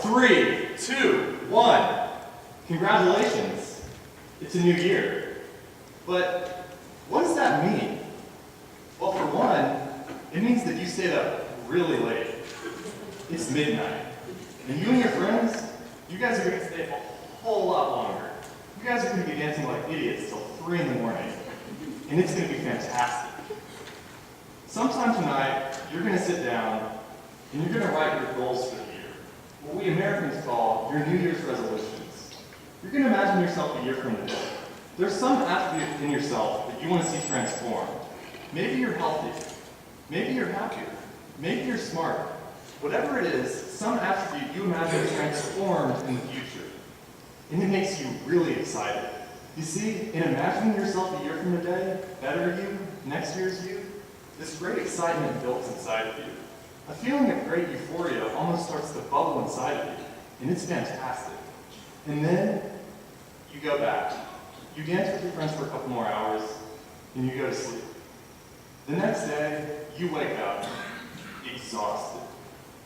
3, 2, 1. Congratulations. It's a new year. But what does that mean? Well, for one, it means that you stayed up really late. It's midnight. And you and your friends, you guys are going to stay a whole lot longer. You guys are going to be dancing like idiots till 3 in the morning. And it's going to be fantastic. Sometime tonight, you're going to sit down and you're going to write your goals for the year. What we Americans call your New Year's Resolutions. You're going to imagine yourself a year from today. There's some attribute in yourself that you want to see transformed. Maybe you're healthy. Maybe you're happier. Maybe you're smarter. Whatever it is, some attribute you imagine transformed in the future. And it makes you really excited. You see, in imagining yourself a year from today, better you, next year's you, this great excitement builds inside of you. A feeling of great euphoria almost starts to bubble inside of you, and it's fantastic. And then, you go back. You dance with your friends for a couple more hours, and you go to sleep. The next day, you wake up, exhausted.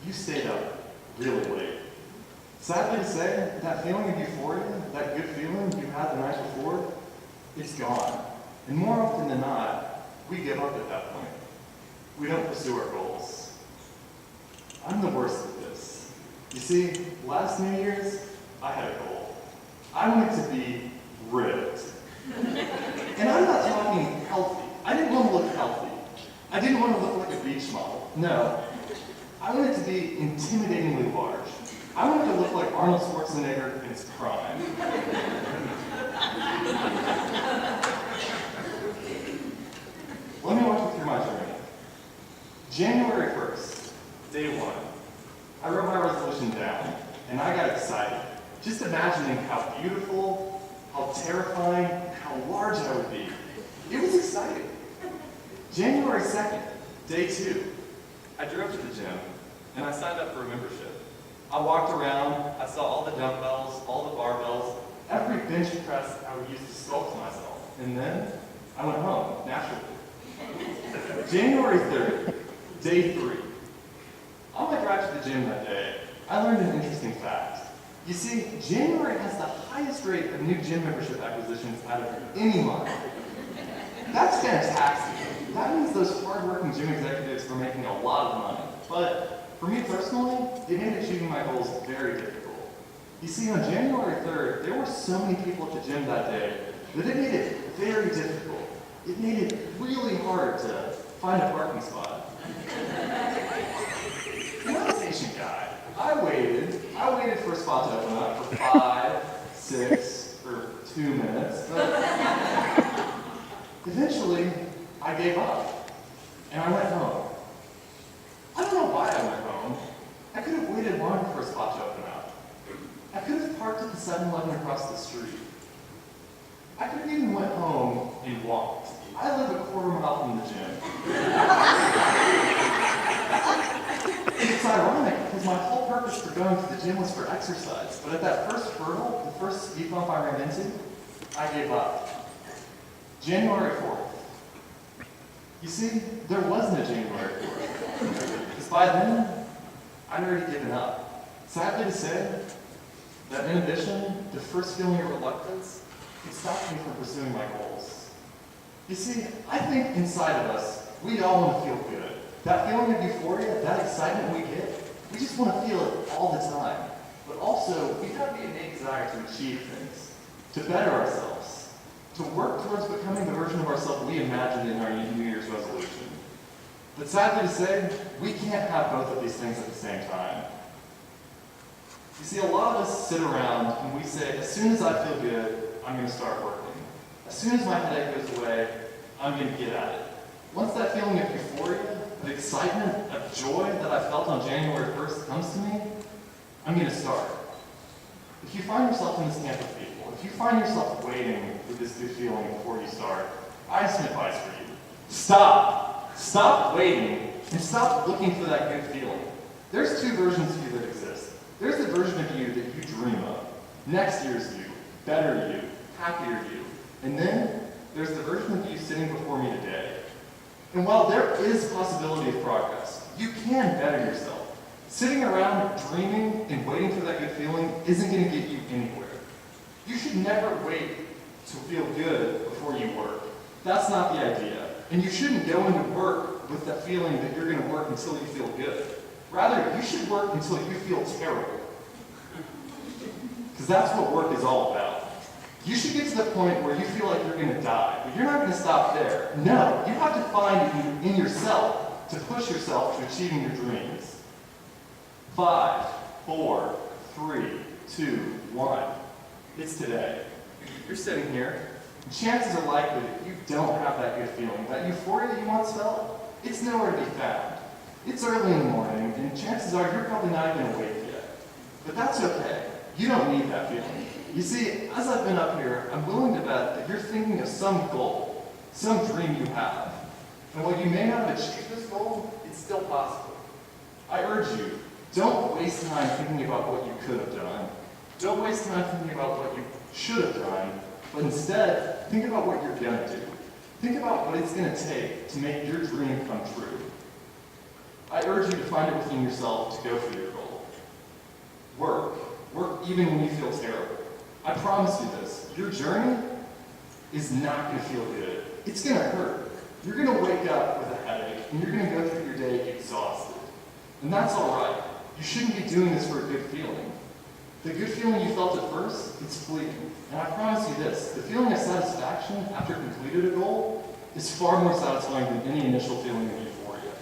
You stayed up really late. Sadly to say, that feeling of euphoria, that good feeling you had the night before, it's gone. And more often than not, we give up at that point. We don't pursue our goals. I'm the worst at this. You see, last New Year's, I had a goal. I wanted to be ripped. And I'm not talking healthy. I didn't want to look healthy. I didn't want to look like a beach model. No. I wanted to be intimidatingly large. I wanted to look like Arnold Schwarzenegger in his prime. Let me walk you through my journey. January 1st, day 1. I wrote my resolution down, and I got excited, just imagining how beautiful, how terrifying, and how large I would be. It was exciting. January 2nd, day 2. I drove to the gym, and I signed up for a membership. I walked around, I saw all the dumbbells, all the barbells, every bench press I would use to sculpt myself. And then, I went home, naturally. January 3rd, day 3. On my drive to the gym that day, I learned an interesting fact. You see, January has the highest rate of new gym membership acquisitions out of any month. That's fantastic. That means those hard-working gym executives are making a lot of money. But for me personally, it made achieving my goals very difficult. You see, on January 3rd, there were so many people at the gym that day that it made it very difficult. It made it really hard to find a parking spot. And I'm a patient guy. I waited for a spot to open up for 5, 6, or 2 minutes, but eventually, I gave up, and I went home. I don't know why I went home. I could have waited longer for a spot to open up. I could have parked at the 7-Eleven across the street. I could have even went home and walked. I live a quarter mile from the gym. It's ironic because my whole purpose for going to the gym was for exercise, but at that first hurdle, the first speed bump I ran into, I gave up. January 4th. You see, there wasn't a January 4th. Because by then, I'd already given up. Sadly to say, that inhibition, the first feeling of reluctance, it stopped me from pursuing my goals. You see, I think inside of us, we all want to feel good. That feeling of euphoria, that excitement we get, we just want to feel it all the time. But also, we have the innate desire to achieve things, to better ourselves, to work towards becoming the version of ourselves we imagined in our New Year's resolution. But sadly to say, we can't have both of these things at the same time. You see, a lot of us sit around and we say, as soon as I feel good, I'm going to start working. As soon as my headache goes away, I'm going to get at it. Once that feeling of euphoria, of excitement, of joy that I felt on January 1st comes to me, I'm going to start. If you find yourself in this camp of people, if you find yourself waiting for this good feeling before you start, I have some advice for you. Stop. Stop waiting and stop looking for that good feeling. There's 2 versions of you that exist. There's the version of you that you dream of. Next year's you, better you, happier you. And then there's the version of you sitting before me today. And while there is possibility of progress, you can better yourself. Sitting around dreaming and waiting for that good feeling isn't going to get you anywhere. You should never wait to feel good before you work. That's not the idea. And you shouldn't go into work with that feeling that you're going to work until you feel good. Rather, you should work until you feel terrible. Because that's what work is all about. You should get to the point where you feel like you're going to die, but you're not going to stop there. No, you have to find in yourself to push yourself to achieving your dreams. 5, 4, 3, 2, 1. It's today. You're sitting here. Chances are likely that you don't have that good feeling. That euphoria that you once felt, it's nowhere to be found. It's early in the morning, and chances are you're probably not even awake yet. But that's okay. You don't need that feeling. You see, as I've been up here, I'm willing to bet that you're thinking of some goal, some dream you have. And while you may not have achieved this goal, it's still possible. I urge you, don't waste time thinking about what you could have done. Don't waste time thinking about what you should have done, but instead, think about what you're going to do. Think about what it's going to take to make your dream come true. I urge you to find it within yourself to go for your goal. Work. Work even when you feel terrible. I promise you this. Your journey is not going to feel good. It's going to hurt. You're going to wake up with a headache, and you're going to go through your day exhausted. And that's all right. You shouldn't be doing this for a good feeling. The good feeling you felt at first, it's fleeting. And I promise you this, the feeling of satisfaction after completed a goal is far more satisfying than any initial feeling of euphoria.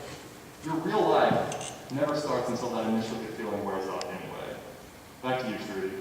Your real life never starts until that initial good feeling wears off anyway. Back to you, Trudy.